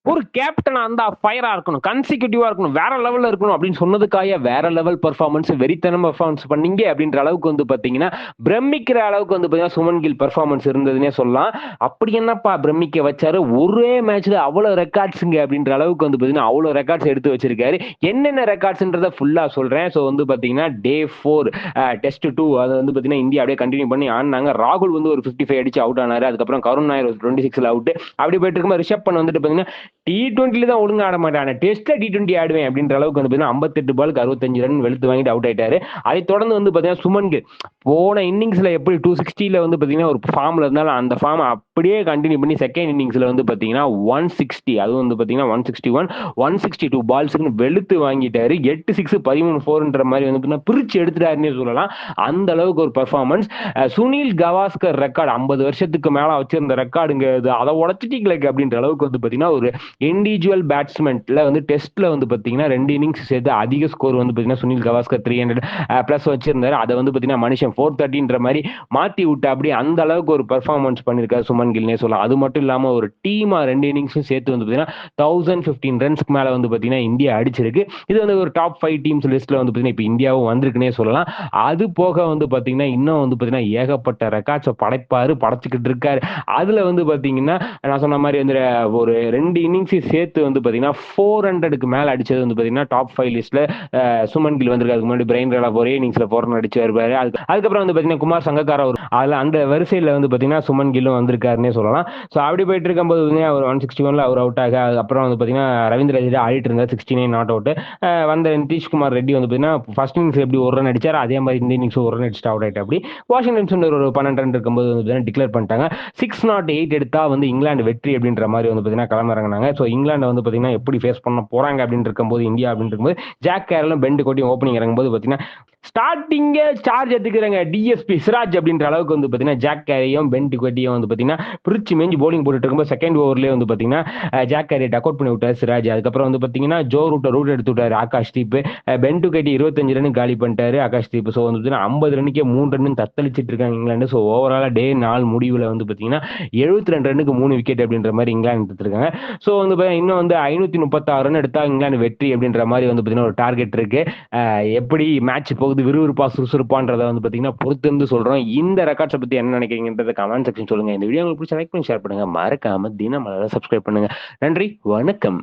ஒரு கேப்டனா இருந்தா ஃபயரா இருக்கணும். கன்சிக்யூட்டிவா இருக்கணும். வேற லெவல்ல இருக்கணும் அப்படின்னு சொன்னதுக்காக வேற லெவல் பெர்ஃபார்மன்ஸ் வெறித்தனமா பெர்ஃபார்மன்ஸ் பண்ணீங்க அப்படின்ற அளவுக்கு வந்து பாத்தீங்கன்னா, பிரமிக்கிற அளவுக்கு வந்து பாத்தீங்கன்னா சுமன் கில் பெர்ஃபார்மன்ஸ் இருந்ததுன்னே சொல்லலாம். அப்படி என்னப்பா பிரமிக்க வச்சாரு? ஒரே மேட்ச்ல அவ்வளோ ரெக்கார்ட்ஸ்ங்க அப்படின்ற அளவுக்கு வந்து பாத்தீங்கன்னா, அவ்வளோ ரெக்கார்ட்ஸ் எடுத்து வச்சிருக்காரு. என்னென்ன ரெக்கார்ட்ஸ்ன்றத ஃபுல்லா சொல்றேன். ஸோ வந்து பாத்தீங்கன்னா, டே 4 டெஸ்ட் 2 அது வந்து பாத்தீங்கன்னா, இந்தியா அப்படியே கன்டின்யூ பண்ணி ஆடுனாங்க. ராகுல் வந்து ஒரு 55 அடிச்சு அவுட் ஆனாரு. அதுக்கப்புறம் கருண் நாயர் ஒரு 26ல அவுட். அப்படி போயிட்டு இருக்கும்போது ரிஷப் பண்ட் வந்துட்டு பாத்தீங்கன்னா T20 தான் ஒழுங்கா ஆட மாட்டான். டெஸ்ட்ல T20 ஆடுவேன் அப்படின்ற அளவுக்கு வந்து பாத்தீங்கன்னா 58 பாலுக்கு 65 ரன் வெளுத்து வாங்கிட்டு அவுட் ஆயிட்டாரு. அதை தொடர்ந்து வந்து பாத்தீங்கன்னா சுமன் கில் போன இன்னிங்ஸ்ல எப்படி 260ல வந்து பாத்தீங்கன்னா ஒரு ஃபார்ம்ல இருந்தாலும் அந்த ஃபார்ம் அப்படியே கண்டினியூ பண்ணி செகண்ட் இன்னிங்ஸ்ல வந்து பாத்தீங்கன்னா 160 அதுவும் வந்து பாத்தீங்கன்னா 161 162 பால்ஸ்க்கு வெளுத்து வாங்கிட்டாரு. 8 6 13 4ன்ற மாதிரி வந்து பாத்தீங்கன்னா பிரிச்சு எடுத்துட்டாருன்னே சொல்லலாம். அந்த அளவுக்கு ஒரு பெர்ஃபார்மன்ஸ். சுனில் கவாஸ்கர் ரெக்கார்டு 50 வருஷத்துக்கு மேல வச்சிருந்த ரெக்கார்டுங்க அதை உடச்சிட்டீங்களே அப்படின்ற அளவுக்கு வந்து பாத்தீங்கன்னா ஒரு இண்டிவிஜுவல் பேட்ஸ்மென்ட்ல வந்து டெஸ்ட்ல வந்து பாத்தீங்கன்னா 2 இன்னிங்ஸ் சேர்த்து அதிக ஸ்கோர் வந்து பாத்தீங்கன்னா சுனில் கவாஸ்கர் 300 பிளஸ் வச்சிருந்தாரு. அதை வந்து பாத்தீங்கன்னா மனுஷன் 430ன்ற மாதிரி மாத்தி விட்டு அப்படி அந்த அளவுக்கு ஒரு பெர்ஃபார்மன்ஸ் பண்ணிருக்காரு சுமன் கில்னே சொல்லலாம். அது மட்டும் இல்லாம ஒரு டீமா 2 இன்னிங்ஸும் சேர்த்து வந்து பாத்தீங்கன்னா 1015 ரன்ஸ்க்கு மேல வந்து பாத்தீங்கன்னா இந்தியா அடிச்சிருக்கு. இது வந்து ஒரு டாப் 5 டீம்ஸ் லிஸ்ட்ல வந்து பாத்தீங்கன்னா இப்ப இந்தியாவும் வந்திருக்குன்னே சொல்லலாம். அது போக வந்து பாத்தீங்கன்னா இன்னும் வந்து பாத்தீங்கன்னா ஏகப்பட்ட ரெக்கார்ட்ஸை படைச்சுக்கிட்டு இருக்காரு. அதுல வந்து பாத்தீங்கன்னா நான் சொன்ன மாதிரி வந்து ஒரு 2 இன்னிங்ஸ் சேர்த்து வந்து பாத்தீங்கன்னா 400க்கு மேல அடிச்சது வந்து பாத்தீங்கன்னா டாப் 5 லிஸ்ட்ல சுமன் கில் வந்திருக்கு. அதுக்கு முன்னாடி பிரைன் ரலா ஒரே இன்னிங்ஸ்ல 400 அடிச்சு வருவாரு. அதுக்கப்புறம் வந்து பாத்தீங்கன்னா குமார் சங்கக்காரா அதுல அந்த வரிசையில வந்து பாத்தீங்கன்னா சுமன் கில்லும் வந்திருக்காருன்னே சொல்லலாம். ஸோ அப்படி போயிட்டு இருக்கும்போது அவர் 161ல அவர் அவுட் ஆக அதுக்கப்புறம் வந்து பாத்தீங்கன்னா ரவீந்திர ஜடேஜா ஆடிட்டு இருந்தார் 69 நாட் அவுட். வந்த நிதிஷ்குமார் ரெட்டி வந்து பாத்தீங்கன்னா ஃபர்ஸ்ட் இன்னிங்ஸ் எப்படி ஒரு ரன் அடிச்சாரு அதே மாதிரி இந்த இன்னிங்ஸ் ஒரு ரன் அடிச்சுட்டு அவுட் ஆயிட்டு அப்படி வாஷிங்டன் சுண்டர் ஒரு 12 ரன் இருக்கும்போது வந்து டிக்ளேர் பண்ணிட்டாங்க. 6-8 எடுத்தா வந்து இங்கிலாந்து வெற்றி அப்படின்ற மாதிரி வந்து பாத்தீங்கன்னா களமிறங்கினாங்க. ஸோ இங்கிலாந்து வந்து பாத்தீங்கன்னா எப்படி ஃபேஸ் பண்ண போறாங்க அப்படின்னு இருக்கும்போது இந்தியா அப்படின்னு இருக்கும்போது ஜாக் கேரலும் பெண்ட் கோட்டியும் ஓப்பனிங் இறங்கும்போது பாத்தீங்கன்னா ஸ்டார்டிங்கே சார்ஜ் எடுத்துக்கிறாங்க டிஎஸ்பி சிராஜ் அப்படின்ற அளவுக்கு வந்து பாத்தீங்கன்னா ஜாக் கேரியும் பெண்ட் கோட்டியும் வந்து பாத்தீங்கன்னா பிரிச்சு மேஞ்சி போலிங் போட்டுட்டு இருக்கும்போது செகண்ட் ஓவர்லேயே வந்து பாத்தீங்கன்னா ஜாக் கேரியை டக் அவுட் பண்ணி விட்டாரு சிராஜ். அதுக்கப்புறம் வந்து பாத்தீங்கன்னா ஜோ ரூட் எடுத்து விட்டாரு ஆகாஷ் தீப். பெண்ட் கோட்டி 25 ரன் காலி பண்ணிட்டாரு ஆகாஷ் தீப். ஸோ வந்து 50 ரன்னுக்கே 3 ரன் தத்தளிச்சிட்டு இருக்காங்க இங்கிலாந்து. ஸோ ஓவராலா டே 4 முடிவுல வந்து பாத்தீங்கன்னா 72 ரன்னுக்கு 3 விக்கெட் அப்படின்ற மாதிரி இங்கிலாந்து எடுத்துருக்காங்க. ஸோ வந்து இன்னும் வந்து 536 ரன் எடுத்தா இங்கிலாந்து வெற்றி அப்படின்ற மாதிரி வந்து பாத்தீங்கன்னா ஒரு டார்கெட் இருக்கு. எப்படி மேட்ச் போகுது விறுவிறுப்பா சுறுசுறுப்பான்றதை வந்து பாத்தீங்கன்னா பொறுத்து இருந்து சொல்றோம். இந்த ரெக்கார்ட்ஸை பத்தி என்ன நினைக்கிறீங்கன்றத கமெண்ட் செக்ஷன் சொல்லுங்க. இந்த வீடியோ உங்களுக்கு பிடிச்ச லைக் பண்ணி ஷேர் பண்ணுங்க. மறக்காம தினமலரை சப்ஸ்கிரைப் பண்ணுங்க. நன்றி, வணக்கம்.